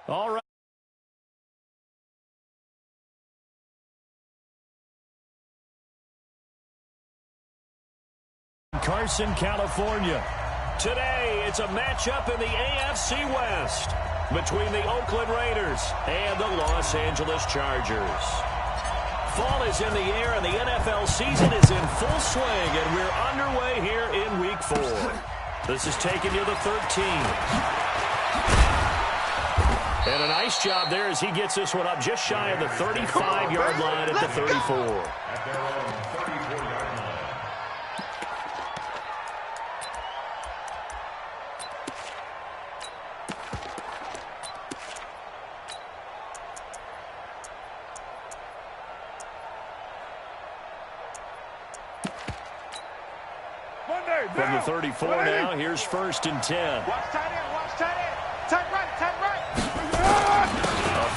All right. Carson, California. Today, it's a matchup in the AFC West between the Oakland Raiders and the Los Angeles Chargers. Fall is in the air, and the NFL season is in full swing, and we're underway here in Week 4. This is taking you to 13. And a nice job there as he gets this one up just shy of the 35-yard line at the 34. From the 34 now, here's 1st and 10. Watch tight end, watch tight end. Tight right. A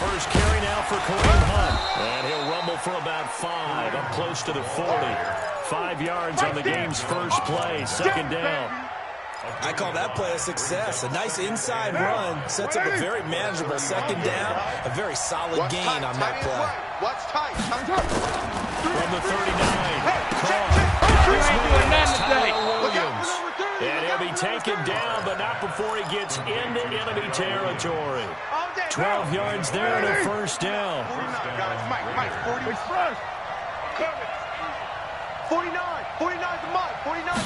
first carry now for Kareem Hunt. And he'll rumble for about 5, up close to the 40. 5 yards on the game's first play, 2nd down. I call that play a success. A nice inside run sets up a very manageable 2nd down. A very solid gain on that play. Watch tight. From the 39, Williams. And he'll be taken down, but not before he gets into enemy territory. 12 yards there and a 1st down. 49 to Mike. 49 to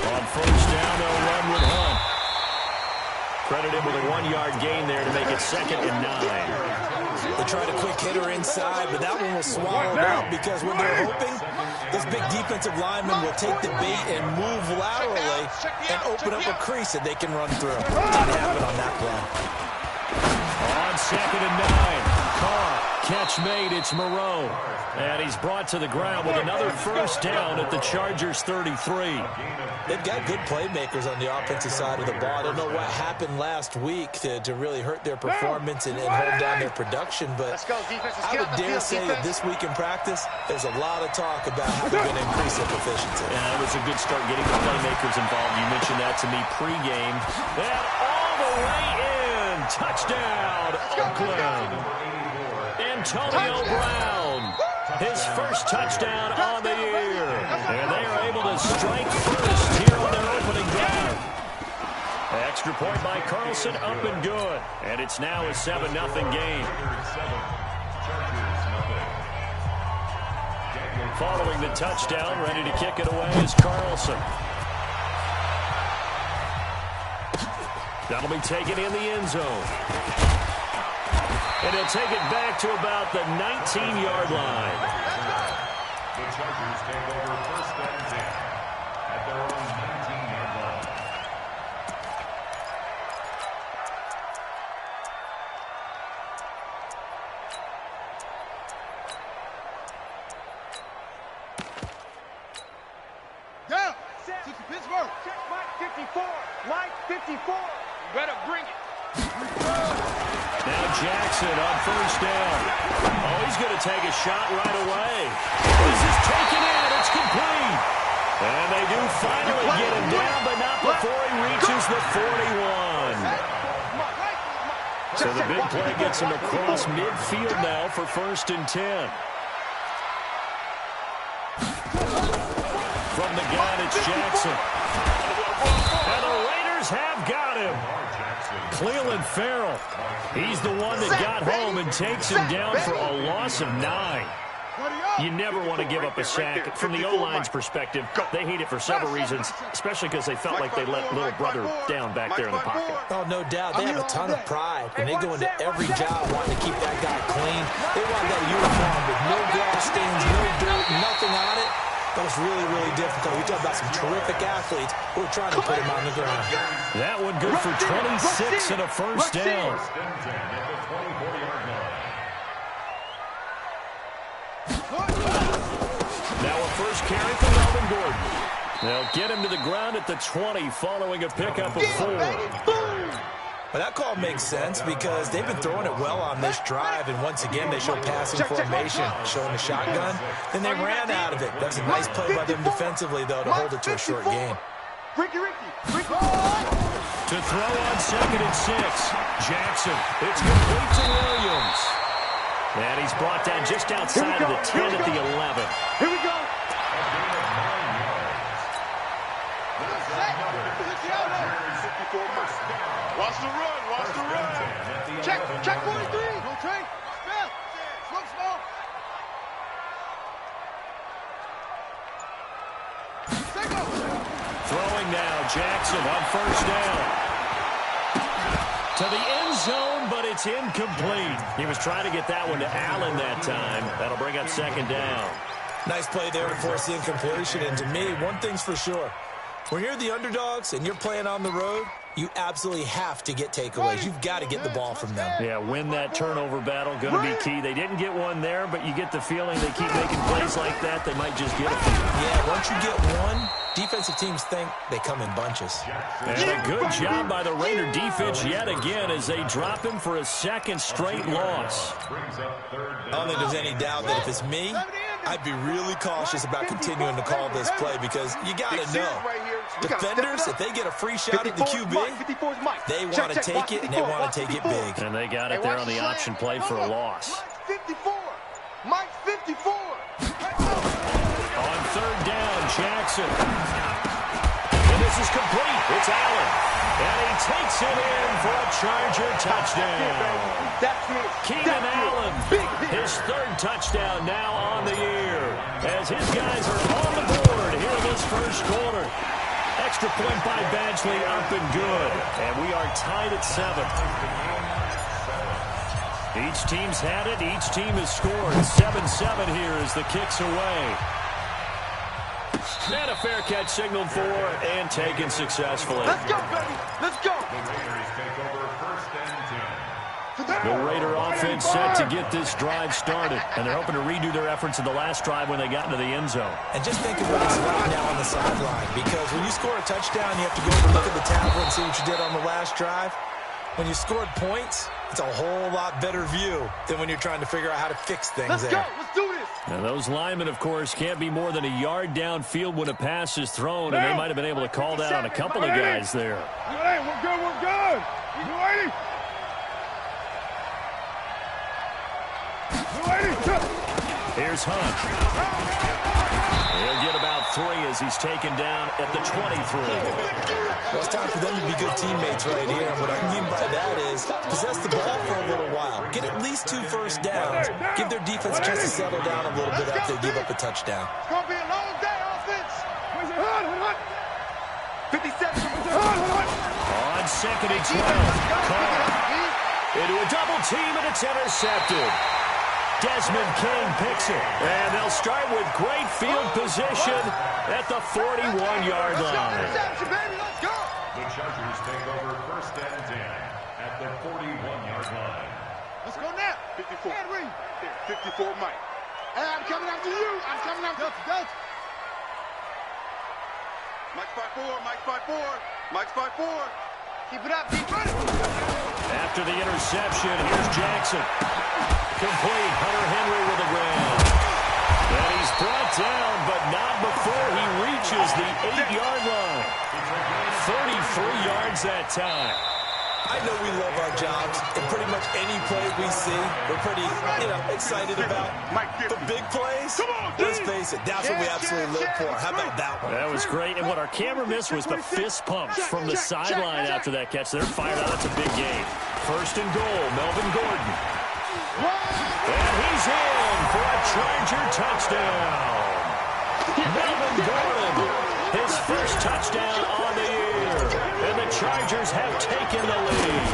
On 1st down, they'll run with Hunt. Credit him with a 1-yard gain there to make it 2nd and 9. They tried a quick hitter inside, but that one was swallowed up because when they're hoping, this big defensive lineman will take the bait and move laterally and open up a crease that they can run through. Didn't happen on that play. On 2nd and 9. Carr, catch made, it's Moreau. And he's brought to the ground with another 1st down at the Chargers' 33. They've got good playmakers on the offensive side of the ball. I don't know what happened last week to really hurt their performance and hold down their production, but I would dare say that this week in practice, there's a lot of talk about how they're going to increase their proficiency. Yeah, it was a good start getting the playmakers involved. You mentioned that to me pregame. And all the way in. Touchdown, Oakland. Antonio Brown. His first touchdown on the year. And they are able to strike first here on their opening drive. Extra point by Carlson, up and good. And it's now a 7-0 game. Following the touchdown, ready to kick it away is Carlson. That'll be taken in the end zone. And he'll take it back to about the 19-yard line. The Chargers take over 1st and 10 at their own 19-yard line. Down. Pittsburgh. Check Mike 54. Mike 54. You better bring it. Now Jackson on 1st down. Oh, he's going to take a shot right away. This is taken in. It's complete. And they do finally get him down, but not before he reaches the 41. So the big play gets him across midfield now for 1st and 10. From the gun, it's Jackson. And the Raiders have got him. Cleveland Farrell. He's the one that got home and takes him down for a loss of 9. You never want to give up a sack. From the O-line's perspective, they hate it for several reasons, especially because they felt like they let little brother down back there in the pocket. Oh, no doubt. They have a ton of pride, and they go into every job wanting to keep that guy clean. They want that uniform with no grass stains, no dirt, nothing on it. But it's really, really difficult. We talk about some terrific athletes who are trying to put him on the ground. That one good for 26 and a 1st down. Now a first carry for Melvin Gordon. They'll get him to the ground at the 20 following a pickup of 4. But that call makes sense because they've been throwing it well on this drive, and once again they show passing formation, showing the shotgun. Then they ran out of it. That's a nice play by them defensively, though, to hold it to a short gain. Ricky. To throw on 2nd and 6. Jackson, it's complete to Williams. And he's brought down just outside of the 10 at the 11. Here we go. Watch the run, watch the run. Check 43. No train. Spell. Slow, small. Throwing now, Jackson on first down. To the end zone, but it's incomplete. He was trying to get that one to Allen that time. That'll bring up second down. Nice play there to force the incompletion. And to me, one thing's for sure. When you're the underdogs and you're playing on the road, you absolutely have to get takeaways. You've got to get the ball from them. Yeah, win that turnover battle, going to be key. They didn't get one there, but you get the feeling they keep making plays like that, they might just get a few. Yeah, once you get one, defensive temes think they come in bunches. And a good job by the Raider defense yet again as they drop him for a second straight loss. I don't think there's any doubt that if it's me, I'd be really cautious about continuing to call this play because you got to know. Defenders, if they get a free shot at the QB, they want to take it, and they want to take it big. And they got it there on the option play for a loss. Mike 54. On third down, Jackson. And this is complete. It's Allen. And he takes it in for a Charger touchdown. Keenan Allen, his third touchdown now on the year. As his guys are on the board here in this first quarter. Extra point by Badgley, up and good. And we are tied at 7. Each team's had it. Each team has scored. 7-7 here as the kick's away. And a fair catch signaled for and taken successfully. Let's go, baby. Let's go. The Raider offense set to get this drive started. And they're hoping to redo their efforts in the last drive when they got into the end zone. And just think of what it's like now on the sideline. Because when you score a touchdown, you have to go over and look at the tablet and see what you did on the last drive. When you scored points, it's a whole lot better view than when you're trying to figure out how to fix things Let's there. go. Let's do this. Now, those linemen, of course, can't be more than a yard downfield when a pass is thrown, and they might have been able to call down a couple of guys there. Hey, we're good. We're good. You ready? Here's Hunt. He'll get about 3 as he's taken down at the 23. Well, it's time for them to be good teammates right here. And what I mean by that is possess the ball for a little while. Get at least 2 first downs. Give their defense a chance to settle down a little bit after they give up a touchdown. It's going to be a long day, offense. 57. On second and 12. Carr into a double team, and it's intercepted. Desmond King picks it. And they'll start with great field position at the 41-yard line. The Chargers take over first and 10 at the 41-yard line. Let's go now. 54. 54, Mike. Hey, I'm coming after you. I'm coming after you. Mike's 5'4". Mike's 5'4". Mike's 5'4". Keep it up. Keep it. After the interception, here's Jackson. Complete. Hunter Henry with the grab. And he's brought down, but not before he reaches the 8-yard line. 33 yards that time. I know we love our jobs, and pretty much any play we see, we're pretty, excited about. The big plays, let's face it, that's what we absolutely live for. How about that one? That was great, and what our camera missed was the fist pumps from the sideline after that catch. They're fired out. That's a big game. First and goal, Melvin Gordon. And he's in for a Charger touchdown. Melvin Gordon, his first touchdown on the year. And the Chargers have taken the lead.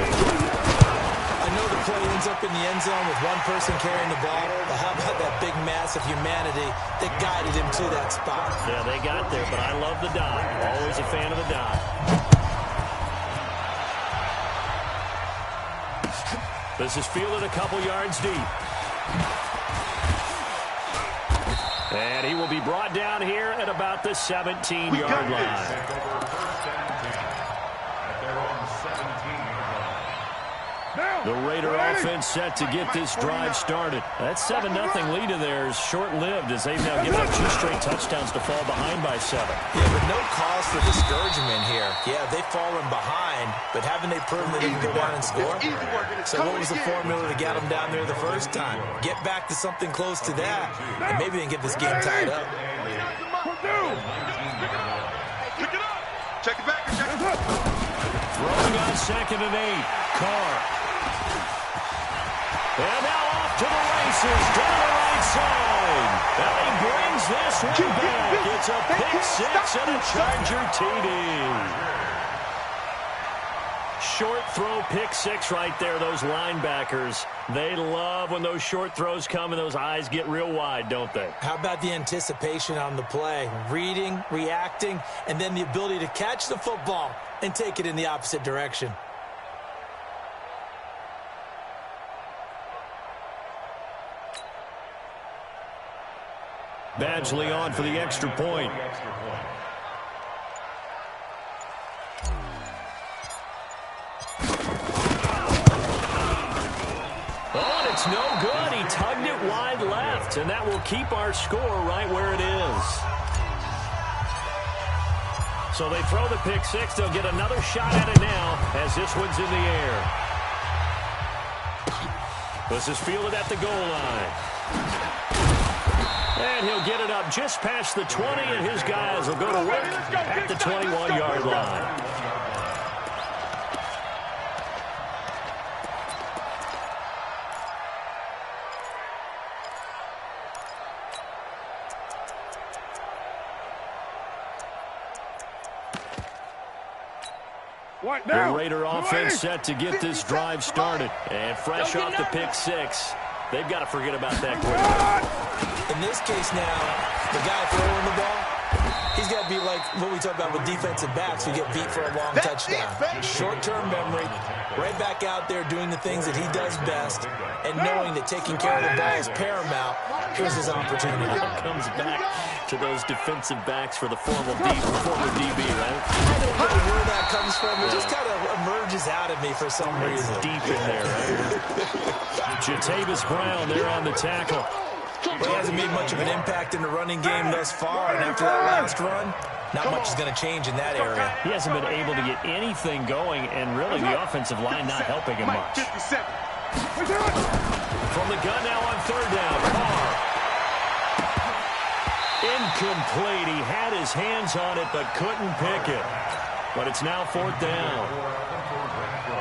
I know the play ends up in the end zone with one person carrying the ball, but how about that big mass of humanity that guided him to that spot? Yeah, they got there, but I love the dot. Always a fan of the dot. This is fielded a couple yards deep. And he will be brought down here at about the 17-yard line. The Raider offense set to get this drive started. That 7-0 lead of theirs short-lived as they've now given up 2 straight touchdowns to fall behind by 7. Yeah, but no cause for discouragement here. Yeah, they've fallen behind, but haven't they proven that they can go down and score? So what was the formula that got them down there the first time? Get back to something close to that, and maybe they can get this game tied up. Check it back. Check it up. Throwing on 2nd and 8. Carr. And now off to the races, down the right side. And he brings this one back. It's a pick 6 and a Charger TD. Short throw, pick 6 right there, those linebackers. They love when those short throws come and those eyes get real wide, don't they? How about the anticipation on the play? Reading, reacting, and then the ability to catch the football and take it in the opposite direction. Badgley on for the extra point. Oh, and it's no good. He tugged it wide left, and that will keep our score right where it is. So they throw the pick 6. They'll get another shot at it now as this one's in the air. This is fielded at the goal line. And he'll get it up just past the 20, and his guys will go to work at the 21-yard line. The Raider offense set to get this drive started. And fresh off the pick 6, they've got to forget about that quickly. In this case now, the guy throwing the ball, he's got to be like what we talk about with defensive backs who get beat for a long touchdown. Short-term memory, right back out there doing the things that he does best, and knowing that taking care of the ball is paramount. Here's his opportunity. Comes back to those defensive backs for the former DB, right? I don't know where that comes from. It just kind of emerges out of me for some reason. Deep in there, right? Jatavis Brown there on the tackle. Well, he hasn't made much of an impact in the running game thus far, and after that last run, not much is going to change in that area. He hasn't been able to get anything going, and really the offensive line not helping him much. From the gun now on 3rd down, Carr. Incomplete. He had his hands on it, but couldn't pick it. But it's now 4th down.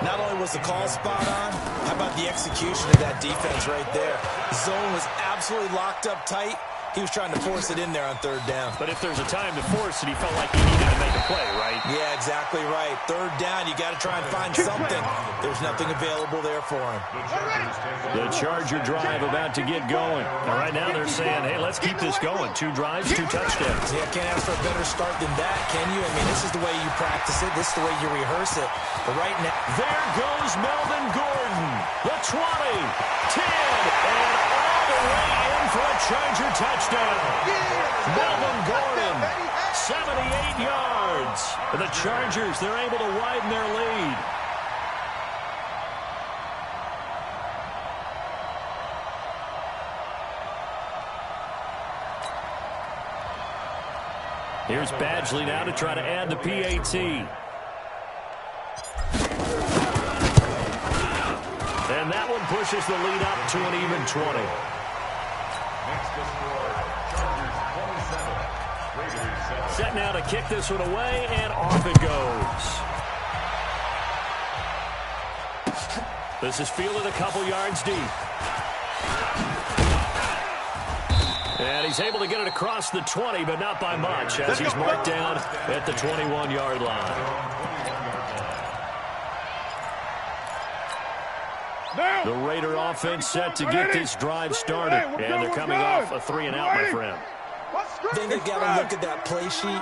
Not only was the call spot on, how about the execution of that defense right there? The zone was absolutely locked up tight. He was trying to force it in there on 3rd down. But if there's a time to force it, he felt like he needed to make a play, right? Yeah, exactly right. 3rd down, you got to try and find something. There's nothing available there for him. The Charger drive about to get going. And right now they're saying, hey, let's keep this going. 2 drives, 2 touchdowns. Yeah, can't ask for a better start than that, can you? I mean, this is the way you practice it. This is the way you rehearse it. But right now... There goes Melvin Gordon. The 20, 10, and all the way in for a Charger touchdown. Melvin Gordon, 78 yards. And the Chargers, they're able to widen their lead. Here's Badgley now to try to add the PAT. And that one pushes the lead up to an even 20. Next to score, Chargers 27. Set now to kick this one away, and off it goes. This is fielded a couple yards deep. And he's able to get it across the 20, but not by much, as he's marked down at the 21-yard line. The Raider offense set to get this drive started. And they're coming off a 3-and-out, my friend. Then they've got to look at that play sheet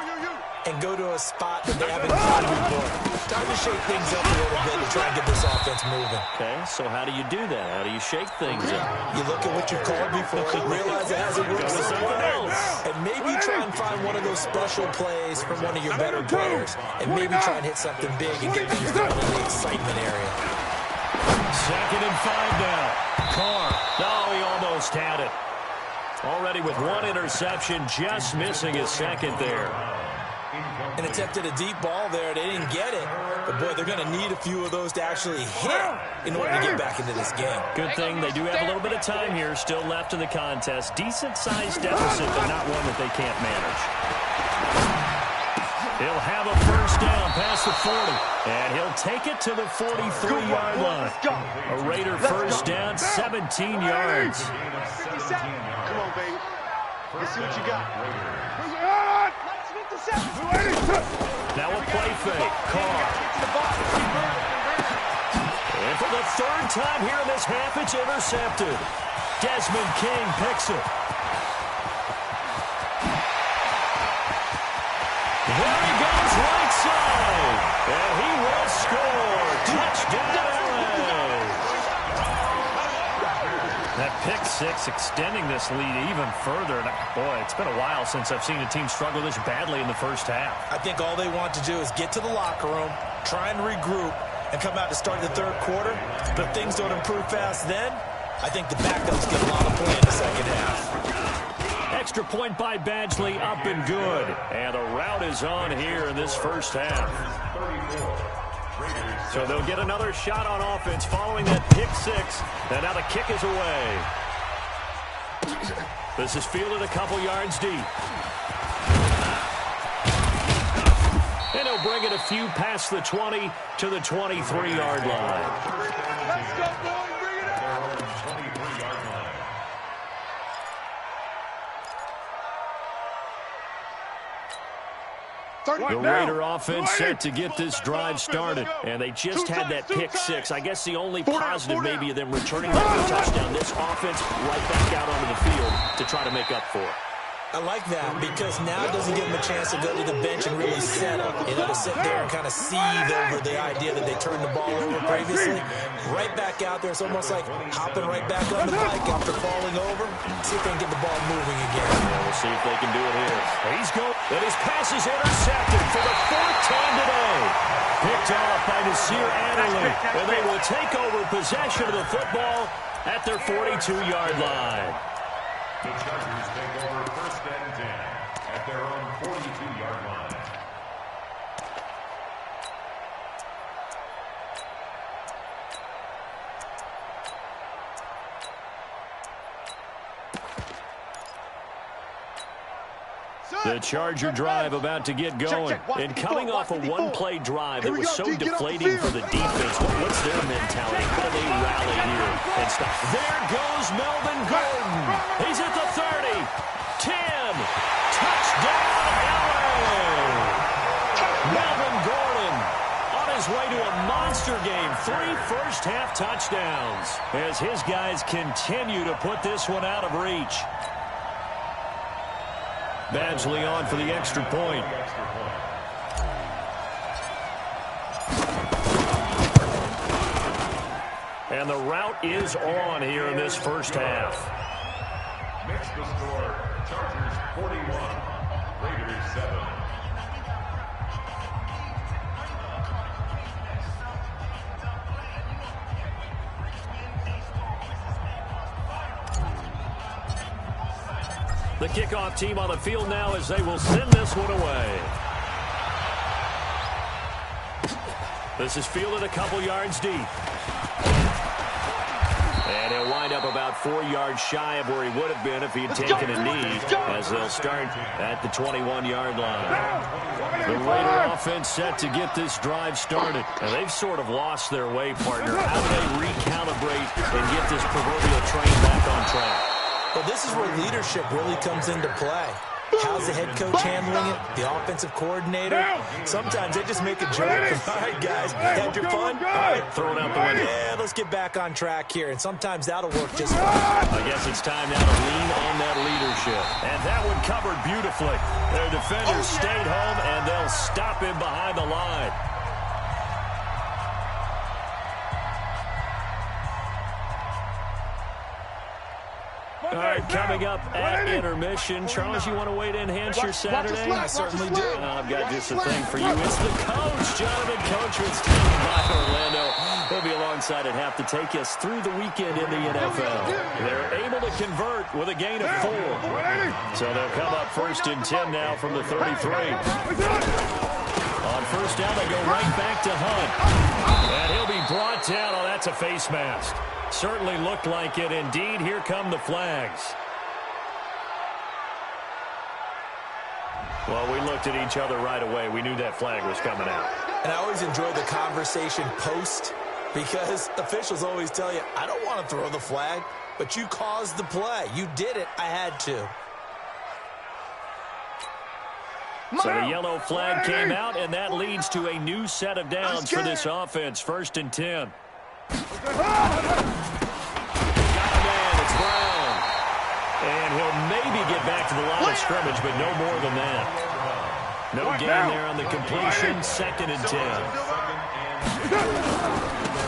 and go to a spot that they haven't gone before. Time to shake things up a little bit to try and get this offense moving. Okay, so how do you do that? How do you shake things up? You look at what you've called before, realize it hasn't worked somewhere else, and maybe try and find one of those special plays from one of your better players, and maybe try and hit something big and get things going in the excitement area. 2nd and 5 now. Carr. Oh, he almost had it. Already with 1 interception, just missing his 2nd there. And attempted a deep ball there. They didn't get it. But, boy, they're going to need a few of those to actually hit in order to get back into this game. Good thing they do have a little bit of time here still left in the contest. Decent-sized deficit, but not one that they can't manage. He'll have a first down past the 40. And he'll take it to the 43-yard line. A Raider first down, 17 yards. 57. Come on, baby. Let's see what you got. Now a play fake. Carr. And for the 3rd time here in this half, it's intercepted. Desmond King picks it. There he goes right side. And he will score. Touchdown, LA. That pick 6 extending this lead even further. And boy, it's been a while since I've seen a team struggle this badly in the first half. I think all they want to do is get to the locker room, try and regroup, and come out to start the 3rd quarter. But if things don't improve fast then, I think the backups get a lot of play in the 2nd half. Extra point by Badgley, up and good. And the route is on here in this first half. So they'll get another shot on offense following that pick 6. And now the kick is away. This is fielded a couple yards deep. And he'll bring it a few past the 20 to the 23-yard line. Let's go, boys. Bring it up. 23-yard line. The Raider offense set to get this drive started, and they just had that pick 6. I guess the only positive maybe of them returning that touchdown, this offense right back out onto the field to try to make up for it. I like that because now it doesn't give them a chance to go to the bench and really settle. You know, to sit there and kind of seethe over the idea that they turned the ball over previously. Right back out there. It's almost like hopping right back on the bike after falling over. See if they can get the ball moving again. Yeah, we'll see if they can do it here. He's going. And his pass is intercepted for the 4th time today. Picked off by Nasir Adderley. And they will take over possession of the football at their 42-yard line. The Chargers take over 1st and 10 at their own 42-yard line. The Charger drive about to get going. And coming off a one-play drive that was so deflating for the defense, what's their mentality? How do they rally here and stop? There goes Melvin Gordon. He's at the 30. 10. Touchdown, LA. Melvin Gordon on his way to a monster game. 3 first-half touchdowns as his guys continue to put this one out of reach. Badgley on for the extra point. And the route is on here in this first half. Makes the score, Chargers 41, Raiders 7. The kickoff team on the field now as they will send this one away. This is fielded a couple yards deep. And he'll wind up about 4 yards shy of where he would have been if he had taken a knee, as they'll start at the 21-yard line. The Raider offense set to get this drive started. And they've sort of lost their way, partner. How do they recalibrate and get this proverbial train back on track? Well, this is where leadership really comes into play. How's the head coach handling it? The offensive coordinator? Sometimes they just make a joke. All right, guys, had your fun? All right, throw it out the window. Yeah, let's get back on track here. And sometimes that'll work just fine. I guess it's time now to lean on that leadership. And that one covered beautifully. Their defenders stayed home, and they'll stop him behind the line. All right, coming up at intermission. Charles, you want to wait to enhance your Saturday? I certainly do. I've got just a thing for you. It's the coach, Jonathan Coach, with standing by Orlando. He'll be alongside at half to take us through the weekend in the NFL. They're able to convert with a gain of 4. So they'll come up 1st and 10 now from the 33. On first down, they go right back to Hunt. And he'll be brought down. Oh, that's a face mask. Certainly looked like it. Indeed, here come the flags. Well, we looked at each other right away. We knew that flag was coming out. And I always enjoy the conversation post because officials always tell you, I don't want to throw the flag, but you caused the play. You did it. I had to. So the yellow flag came out, and that leads to a new set of downs for this offense. 1st and 10. Got a man. It's Brown. And he'll maybe get back to the line of scrimmage, but no more than that. No gain there on the completion. 2nd and 10.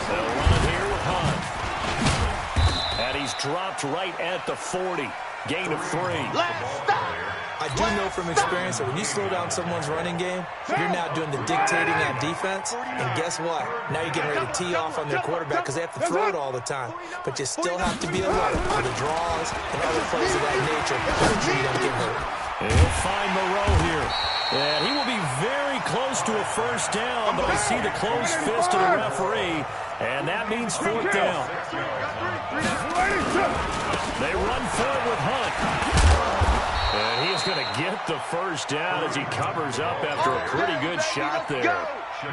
They'll run it here with Hunt. And he's dropped right at the 40. Gain of 3. I do know from experience that when you slow down someone's running game, you're now doing the dictating on defense. And guess what? Now you're getting ready to tee off on their quarterback because they have to throw it all the time. But you still have to be alert for the draws and other plays of that nature to make sure you don't get hurt. And he'll find Moreau here. And he will be very close to a 1st down, but I see the closed fist of the referee, and that means 4th down. They run forward with Hunt. And he is going to get the 1st down as he covers up after a pretty good shot there.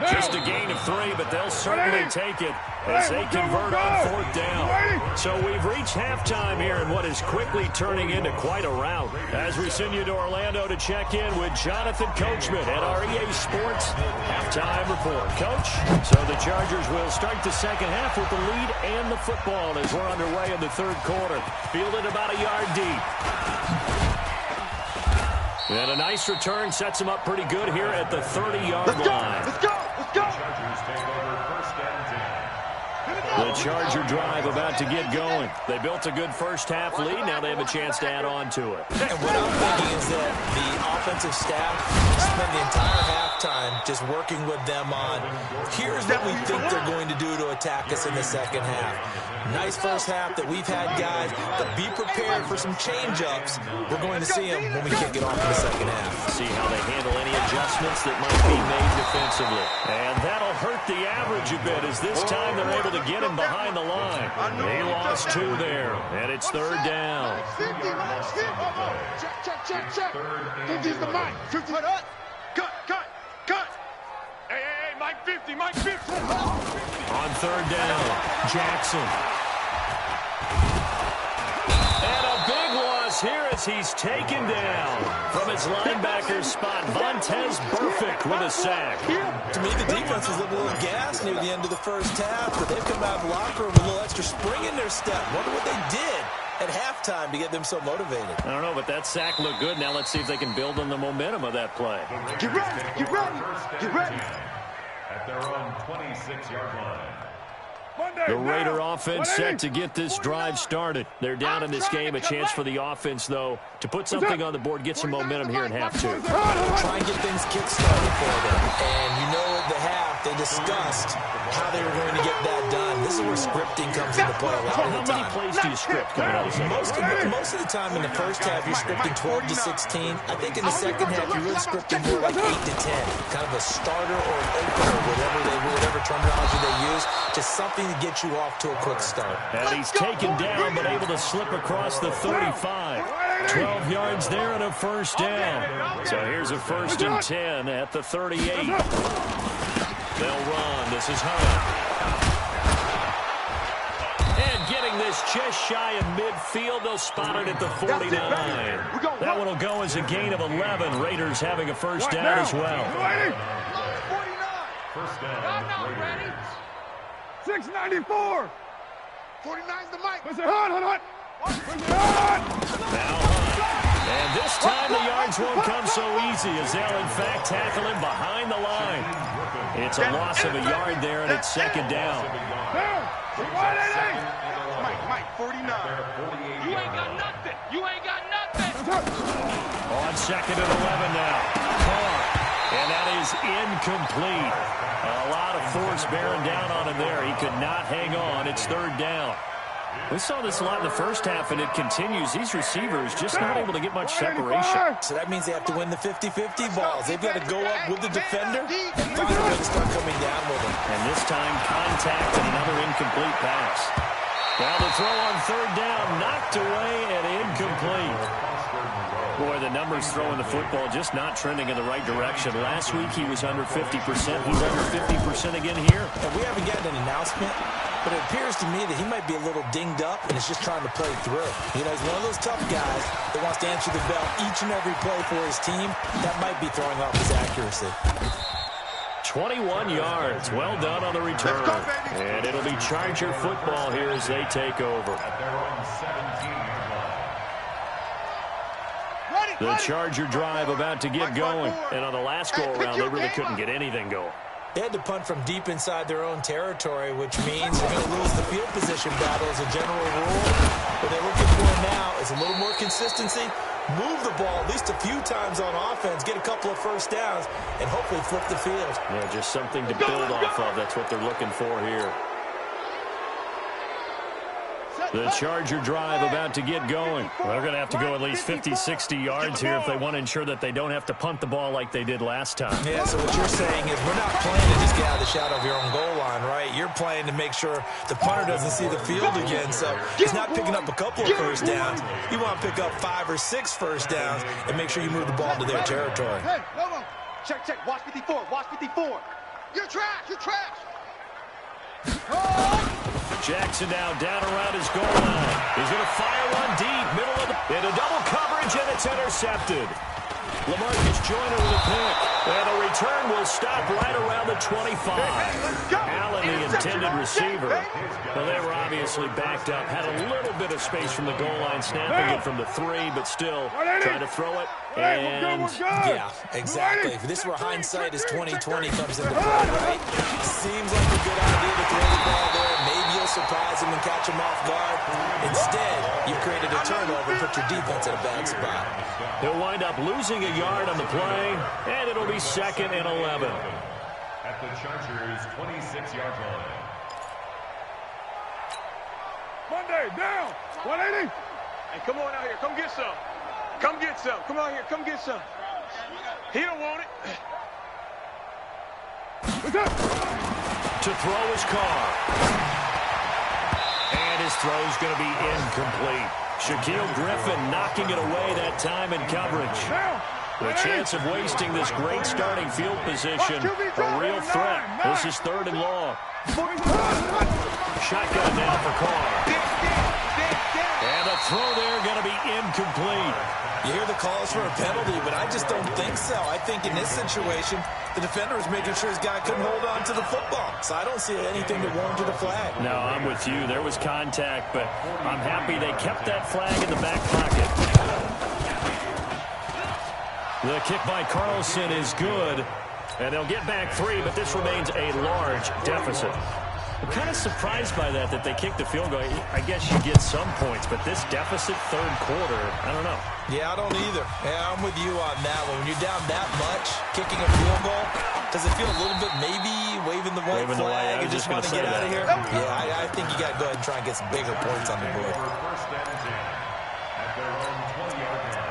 Just a gain of 3, but they'll certainly take it as they convert on 4th down. So we've reached halftime here in what is quickly turning into quite a rout. As we send you to Orlando to check in with Jonathan Coachman at our EA Sports Halftime Report. Coach, so the Chargers will start the second half with the lead and the football as we're underway in the 3rd quarter. Fielded about a yard deep. And a nice return sets him up pretty good here at the 30-yard line. Let's go! Let's go! The Charger drive about to get going. They built a good first half lead. Now they have a chance to add on to it. And what I'm thinking is that the offensive staff spent the entire halftime just working with them on, here's what we think they're going to do to attack us in the second half. Nice first half that we've had, guys, but be prepared for some change-ups. We're going to see them when we kick it off in the second half. See how they handle any adjustments that might be made defensively. And that'll hurt the average a bit as this time they're able to get him behind the line. He lost 2 there, and it's 3rd down. Check. Don't use the mic. 50. Cut. Hey, Mike 50. On 3rd down, Jackson. And a big loss here as he's taken down from his linebacker spot. Vontez Burfict with a sack. To me, the defense was a little gassed near the end of the first half, but they've come out of the locker room with a little extra spring in their step. Wonder what they did at halftime to get them so motivated. I don't know, but that sack looked good. Now let's see if they can build on the momentum of that play. Get ready. At their own 26-yard line. The Raider offense set to get this drive started. They're down in this game. A chance for the offense, though, to put something on the board, get some momentum here in half 2. Try and get things kick-started for them. And you know at the half, they discussed how they were going to get that done. This is where scripting comes into play a lot of the time. How many plays do you script coming out of the Most of the time in the first half, you're scripting 12 to 16. I think in the second half, you're really scripting more like 8 to 10. Kind of a starter or an opener, whatever terminology they use. Just something to get you off to a quick start. And he's taken down, but able to slip across the 35. 12 yards there and a 1st down. So here's a 1st and 10 at the 38. They'll run. This is Hunt. And getting this just shy of midfield. They'll spot it at the 49. That one will go as a gain of 11. Raiders having a 1st down as well. 1st down, Raiders. 694. 49's the mic. Now Hunt. And this time the yards won't come so easy as they'll in fact tackle him behind the line. It's a loss of a yard there, and it's 2nd down. Mike, 49. You ain't got nothing. On 2nd and 11 now. Carr. And that is incomplete. A lot of force bearing down on him there. He could not hang on. It's third down. We saw this a lot in the first half, and it continues. These receivers just not able to get much separation. So that means they have to win the 50-50 balls. They've got to go up with the defender and find a way to start coming down with him. And this time, contact and another incomplete pass. Now the throw on third down, knocked away and incomplete. Boy, the numbers throwing the football just not trending in the right direction. Last week he was under 50%. He's under 50% again here. And we haven't gotten an announcement, but it appears to me that he might be a little dinged up and is just trying to play through. You know, he's one of those tough guys that wants to answer the bell each and every play for his team. That might be throwing off his accuracy. 21 yards. Well done on the return. And it'll be Charger football here as they take over. At their own 17-yard line. The Charger drive about to get going. And on the last go-around, they really couldn't get anything going. They had to punt from deep inside their own territory, which means they're going to lose the field position battle as a general rule. What they're looking for now is a little more consistency, move the ball at least a few times on offense, get a couple of first downs, and hopefully flip the field. Yeah, just something to build off of. That's what they're looking for here. The Charger drive about to get going. Well, they're going to have to go at least 50, 60 yards here if they want to ensure that they don't have to punt the ball like they did last time. Yeah, so what you're saying is we're not playing to just get out of the shadow of your own goal line, right? You're playing to make sure the punter doesn't see the field again. So he's not picking up a couple of first downs. You want to pick up 5 or 6 first downs and make sure you move the ball into their territory. Hey, no. Check. Watch 54. Watch 54. You're trash. Jackson now down around his goal line. He's going to fire one deep, middle of the... into double coverage, and it's intercepted. LaMarcus Joyner with a pick. And the return will stop right around the 25. Allen, the intended receiver. Well, they were obviously backed up. Had a little bit of space from the goal line, snapping it from the 3, but still trying to throw it. And yeah, exactly. This is where hindsight is 20/20 comes into play, right? Seems like a good idea to throw the ball there. Maybe you'll surprise him and catch him off guard. Instead, you created a turnover and put your defense in a bad spot. He'll wind up losing a yard on the play, and it'll be 2nd and 11. At the Chargers' 26-yard line. Monday, down. 180. Hey, come on out here. Come get some. Come get some. Come out here. Come get some. He don't want it. What's up? To throw his car. And his throw's going to be incomplete. Shaquille Griffin knocking it away that time in coverage. The chance of wasting this great starting field position, a real threat. This is 3rd and long. Shotgun now for Carr. And the throw there going to be incomplete. You hear the calls for a penalty, but I just don't think so. I think in this situation, the defender was making sure his guy couldn't hold on to the football. So I don't see anything that warranted a flag. No, I'm with you. There was contact, but I'm happy they kept that flag in the back pocket. The kick by Carlson is good, and they'll get back 3, but this remains a large deficit. I'm kind of surprised by that they kicked the field goal. I guess you get some points, but this deficit 3rd quarter, I don't know. Yeah, I don't either. Yeah, I'm with you on that one. When you're down that much, kicking a field goal, does it feel a little bit maybe waving the white flag and just want to get out of here? Yeah, I think you got to go ahead and try and get some bigger points on the board. First down and 10 at their own 20-yard line.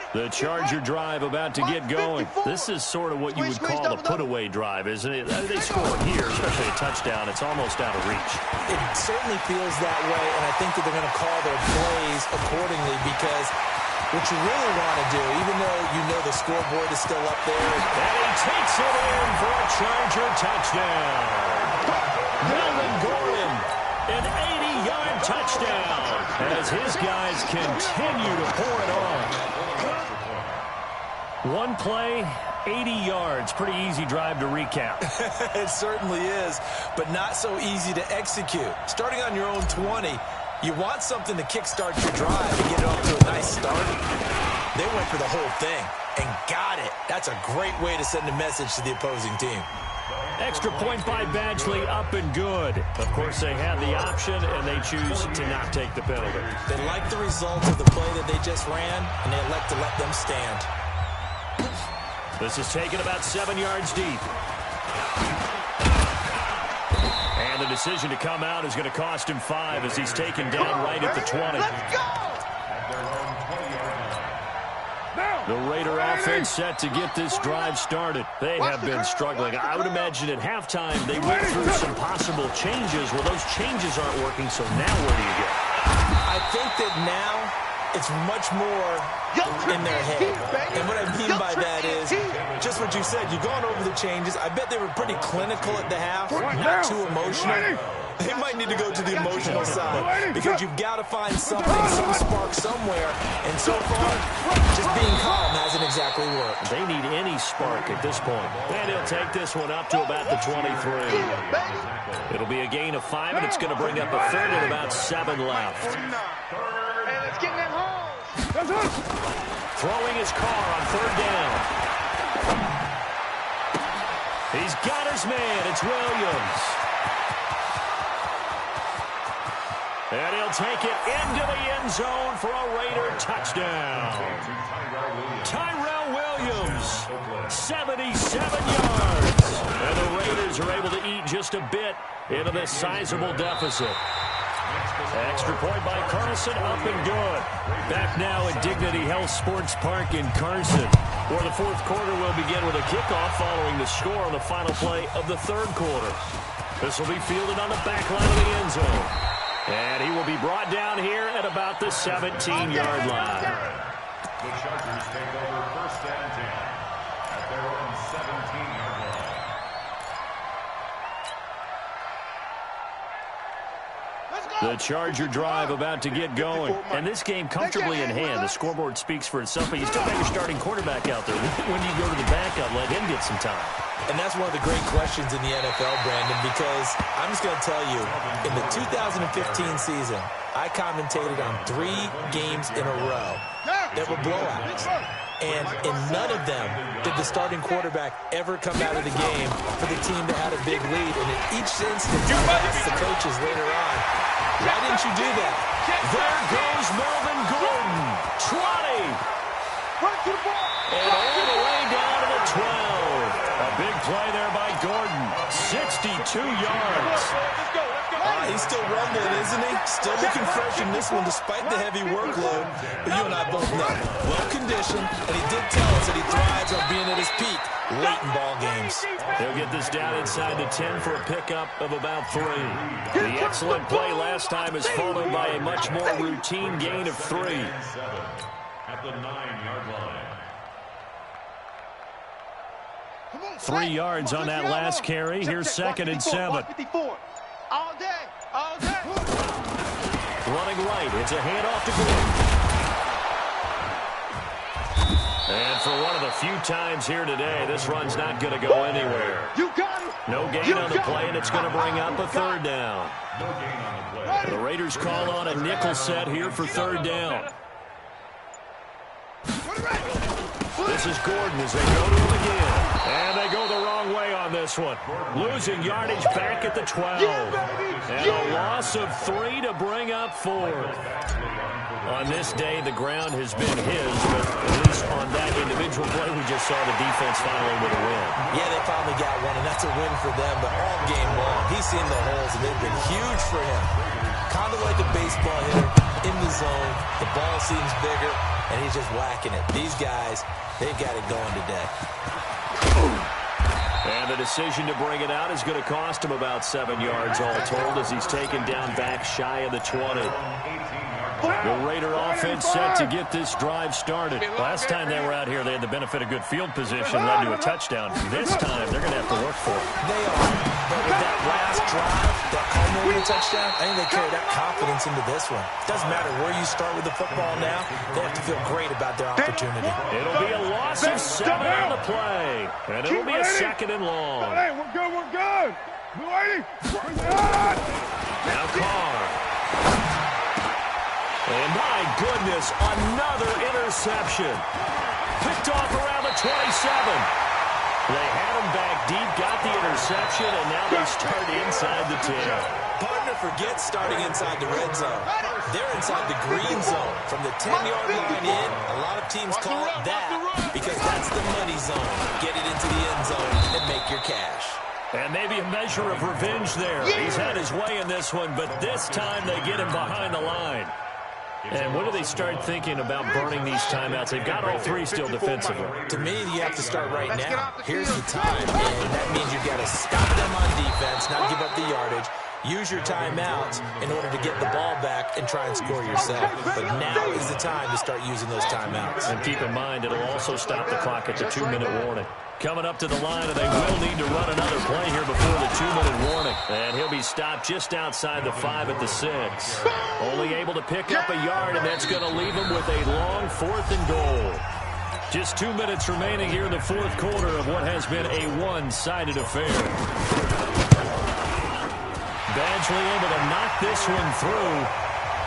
The Charger drive about to get going. This is sort of what you would call a put-away drive, isn't it? They score here, especially a touchdown. It's almost out of reach. It certainly feels that way, and I think that they're going to call their plays accordingly because what you really want to do, even though you know the scoreboard is still up there. And he takes it in for a Charger touchdown. Melvin Gordon, an 80-yard touchdown as his guys continue to pour it on. One play, 80 yards. Pretty easy drive to recap. It certainly is, but not so easy to execute. Starting on your own 20, you want something to kickstart your drive and get it off to a nice start. They went for the whole thing and got it. That's a great way to send a message to the opposing team. Extra point by Badgley, up and good. Of course, they had the option, and they choose to not take the penalty. They like the result of the play that they just ran, and they elect to let them stand. This is taken about 7 yards deep. And the decision to come out is going to cost him 5 as he's taken down right at the 20. Let's go! The Raider offense set to get this drive started. They have been struggling. I would imagine at halftime they went through some possible changes. Well, those changes aren't working, so now where do you go? I think that now it's much more in their head. And what I mean by that is just what you said. You're going over the changes. I bet they were pretty clinical at the half, not too emotional. They might need to go to the emotional side because you've got to find something, some spark somewhere. And so far, just being calm hasn't exactly worked. They need any spark at this point. And he'll take this one up to about the 23. It'll be a gain of 5, and it's going to bring up a third and about 7 left. Hey, let's get in that hole. Throwing his car on 3rd down. He's got his man. It's Williams. And he'll take it into the end zone for a Raider touchdown. Tyrell Williams, 77 yards. And the Raiders are able to eat just a bit into this sizable deficit. Extra point by Carlson, up and good. Back now at Dignity Health Sports Park in Carson, where the 4th quarter will begin with a kickoff following the score on the final play of the 3rd quarter. This will be fielded on the back line of the end zone. And he will be brought down here at about the 17-yard line. The Chargers take over 1st and 10 at their own 17-yard line. The Charger drive about to get going. And this game comfortably in hand. The scoreboard speaks for itself, but you still have your starting quarterback out there. When you go to the backup, let him get some time. And that's one of the great questions in the NFL, Brandon, because I'm just going to tell you, in the 2015 season, I commentated on 3 games in a row that were blowouts. And in none of them did the starting quarterback ever come out of the game for the team that had a big lead. And in each instance, I asked the coaches later on, why didn't you do that? There goes Melvin Gordon. 20. And all the way down to the 12. A big play there by Gordon. 62 yards. He's still rumbling, isn't he? Still looking fresh in this one despite the heavy workload. But you and I both know, well-conditioned, and he did tell us that he thrives on being at his peak late in ball games. They'll get this down inside the 10 for a pickup of about 3. The excellent play last time is followed by a much more routine gain of 3. At the 9-yard line. 3 yards on that last carry. Here's 2nd and 7. All day, all day. Running right. It's a handoff to Gordon. And for one of the few times here today, this run's not going to go anywhere. You got it. No gain on the play, and it's going to bring up a 3rd down. No gain on the play. The Raiders call on a nickel set here for 3rd down. This is Gordon as they go to him again. And they go the wrong way on this one. Losing yardage back at the 12. And a loss of 3 to bring up 4th. On this day, the ground has been his, but at least on that individual play, we just saw the defense finally with a win. Yeah, they finally got one, and that's a win for them, but all game long, he's seen the holes, and they've been huge for him. Kind of like a baseball hitter in the zone. The ball seems bigger, and he's just whacking it. These guys, they've got it going today. And the decision to bring it out is going to cost him about 7 yards all told as he's taken down back shy of the 20. The Raider offense set to get this drive started. Last time they were out here, they had the benefit of good field position, led to a touchdown. This time, they're going to have to work for it. They are. But with that last drive, that culminating touchdown, I think they carry that confidence into this one. Doesn't matter where you start with the football now, they have to feel great about their opportunity. It'll be a loss of 7 on the play. And it'll be a 2nd and long. Hey, we're good, we're good. Now Carr. And my goodness, another interception. Picked off around the 27. They had him back deep, got the interception, and now they start inside the 10. Partner forgets starting inside the red zone. They're inside the green zone. From the 10-yard line in, a lot of teams call it that because that's the money zone. Get it into the end zone and make your cash. And maybe a measure of revenge there. He's had his way in this one, but this time they get him behind the line. And when do they start thinking about burning these timeouts? They've got all three still defensively. To me, you have to start right now. Here's the time, and that means you've got to stop them on defense, not give up the yardage. Use your timeouts in order to get the ball back and try and score yourself. But now is the time to start using those timeouts. And keep in mind, it'll also stop the clock at the 2-minute warning. Coming up to the line, and they will need to run another play here before the 2-minute warning. And he'll be stopped just outside the 5 at the 6. Only able to pick up a yard, and that's going to leave him with a long 4th and goal. Just 2 minutes remaining here in the fourth quarter of what has been a one-sided affair. Badgley able to knock this one through.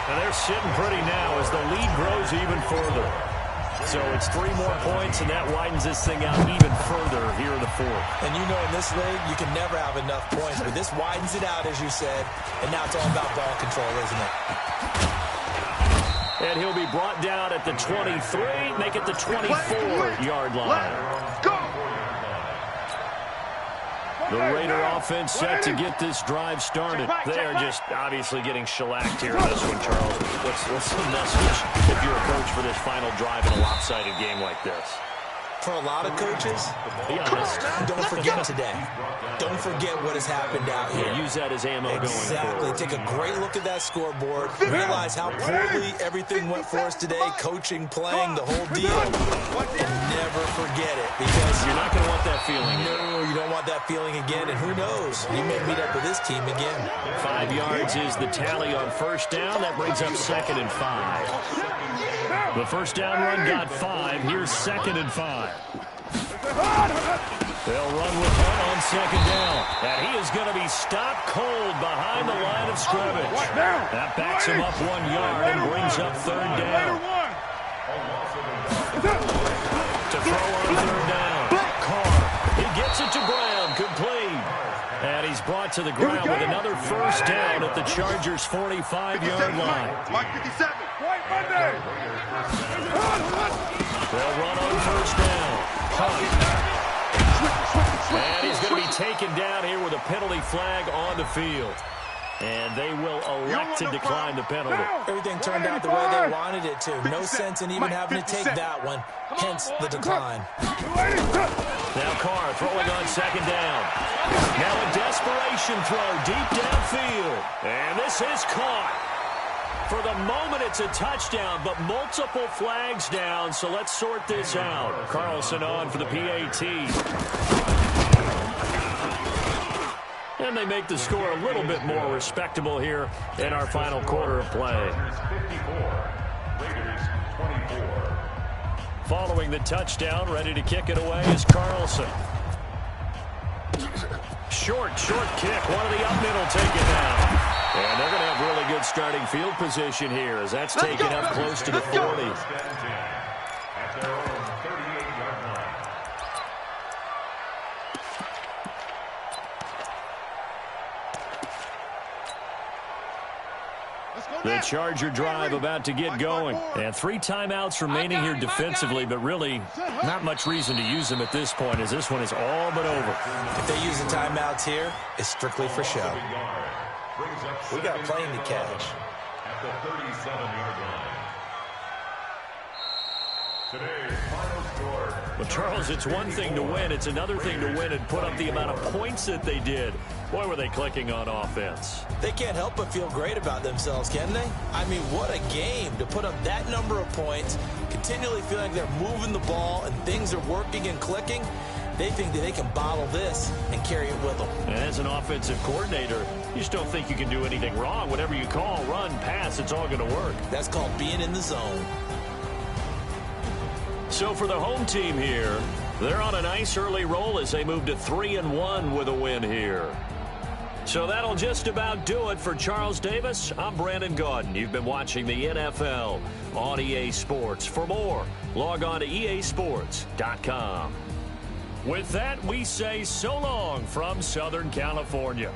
And they're sitting pretty now as the lead grows even further. So it's 3 more points, and that widens this thing out even further here in the fourth. And you know in this league, you can never have enough points, but this widens it out, as you said. And now it's all about ball control, isn't it? And he'll be brought down at the 23, make it the 24-yard line. Go! The Raider offense set to get this drive started. They're just obviously getting shellacked here in this one, Charles. What's the message if you're a coach for this final drive in a lopsided game like this? For a lot of coaches, be honest. Don't forget today. Don't forget what has happened out here. Yeah, use that as ammo going forward. Take a great look at that scoreboard. Realize how poorly everything went for us today. Coaching, playing, the whole deal. And never forget it, because you're not going to want that feeling. No, you don't want that feeling again. And who knows? You may meet up with this team again. 5 yards is the tally on first down. That brings up 2nd and 5. The first down run got 5. Here's 2nd and 5. They'll run with Hunt on 2nd down. And he is going to be stopped cold behind the line of scrimmage. That backs him up 1 yard and brings up 3rd down. To throw on 3rd down. Carr. He gets it to Brown. Complete. And he's brought to the ground with another first down at the Chargers' 45-yard line. Mike 57. White Monday. They'll run on first down. Hunt. And he's going to be taken down here with a penalty flag on the field. And they will elect to decline the penalty. Everything turned out the way they wanted it to. No sense in even having to take that one. Hence the decline. Now Carr throwing on 2nd down. Now a desperation throw deep downfield. And this is caught. For the moment, it's a touchdown, but multiple flags down, so let's sort this out. Carlson on for the PAT. And they make the score a little bit more respectable here in our final quarter of play. 54, Raiders 24. Following the touchdown, ready to kick it away is Carlson. Short kick. One of the up middle taken down. And they're going to have really good starting field position here as that's taken up close to the 40. At their own 38-yard line. The Charger drive about to get going. And 3 timeouts remaining here defensively, but really not much reason to use them at this point as this one is all but over. If they use the timeouts here, it's strictly for show. We got a plane to catch. At the 37-yard line. Today's final score. But Charles, it's one thing to win. It's another thing to win and put up the amount of points that they did. Boy, were they clicking on offense. They can't help but feel great about themselves, can they? I mean, what a game to put up that number of points, continually feeling like they're moving the ball and things are working and clicking. They think that they can bottle this and carry it with them. And as an offensive coordinator, you just don't think you can do anything wrong. Whatever you call, run, pass, it's all going to work. That's called being in the zone. So for the home team here, they're on a nice early roll as they move to 3-1 with a win here. So that'll just about do it for Charles Davis. I'm Brandon Gaudin. You've been watching the NFL on EA Sports. For more, log on to easports.com. With that, we say so long from Southern California.